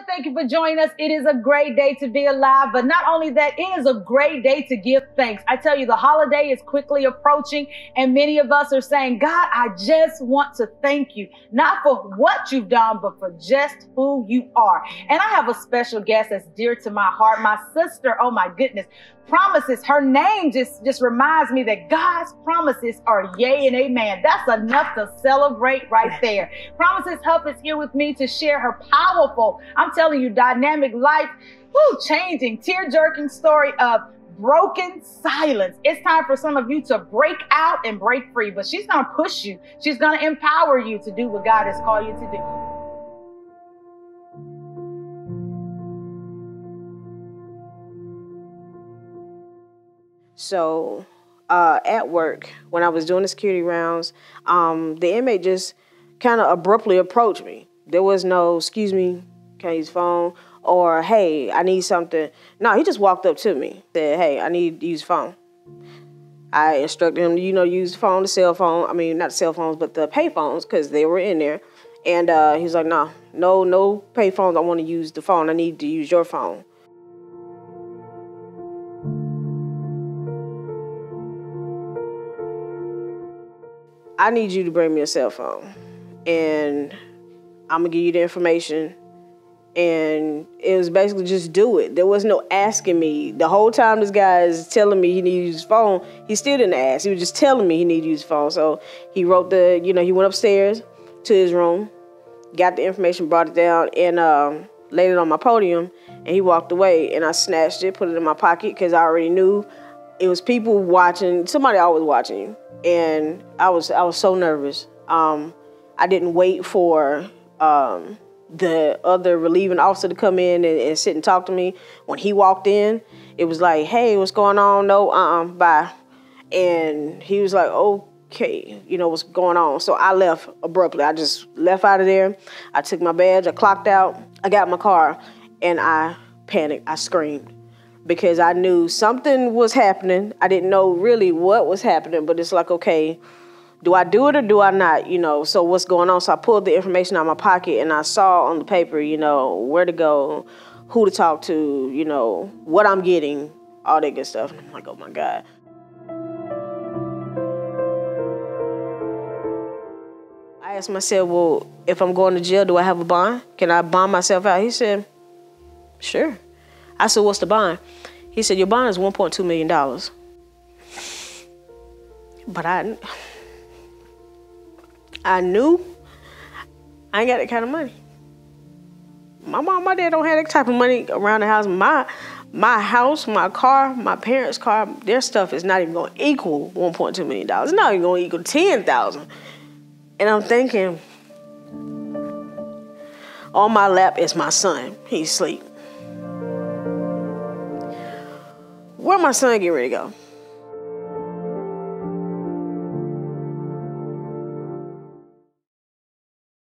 thank you for joining us. It is a great day to be alive, but not only that, it is a great day to give thanks. I tell you, the holiday is quickly approaching, and many of us are saying, God, I just want to thank you, not for what you've done, but for just who you are. And I have a special guest that's dear to my heart, my sister. Oh my goodness. Promises. Her name just reminds me that God's promises are yea and amen. That's enough to celebrate right there. Promises Huff is here with me to share her powerful, I'm telling you, dynamic life, changing, tear-jerking story of broken silence. It's time for some of you to break out and break free, but she's going to push you. She's going to empower you to do what God has called you to do. So at work, when I was doing the security rounds, the inmate just kind of abruptly approached me. There was no, excuse me, can I use phone? Or, hey, I need something. No, he just walked up to me, said, hey, I need to use phone. I instructed him, use the phone, the cell phone. I mean, not cell phones, but the pay phones, because they were in there. And he was like, no pay phones. I want to use the phone. I need to use your phone. I need you to bring me a cell phone, and I'm going to give you the information. And it was basically just do it. There was no asking me. The whole time this guy is telling me he needed to use his phone, he still didn't ask. He was just telling me he needed to use his phone. So he wrote he went upstairs to his room, got the information, brought it down, and laid it on my podium, and he walked away. And I snatched it, put it in my pocket, because I already knew it was people watching. Somebody always watching you. And I was so nervous. I didn't wait for the other relieving officer to come in and sit and talk to me. When he walked in, it was like, hey, what's going on? No, bye. And he was like, okay, what's going on? So I left abruptly. I just left out of there. I took my badge, I clocked out, I got in my car, and I panicked. I screamed, because I knew something was happening. I didn't know really what was happening, but it's like, okay, do I do it or do I not? So what's going on? So I pulled the information out of my pocket, and I saw on the paper, where to go, who to talk to, what I'm getting, all that good stuff. And I'm like, oh my God. I asked myself, well, if I'm going to jail, do I have a bond? Can I bond myself out? He said, sure. I said, what's the bond? He said, your bond is $1.2 million. But I knew I ain't got that kind of money. My mom, my dad don't have that type of money around the house. My house, my car, my parents' car, their stuff is not even going to equal $1.2 million. It's not even going to equal $10,000. And I'm thinking, on my lap is my son. He's asleep. Where my son getting ready to go?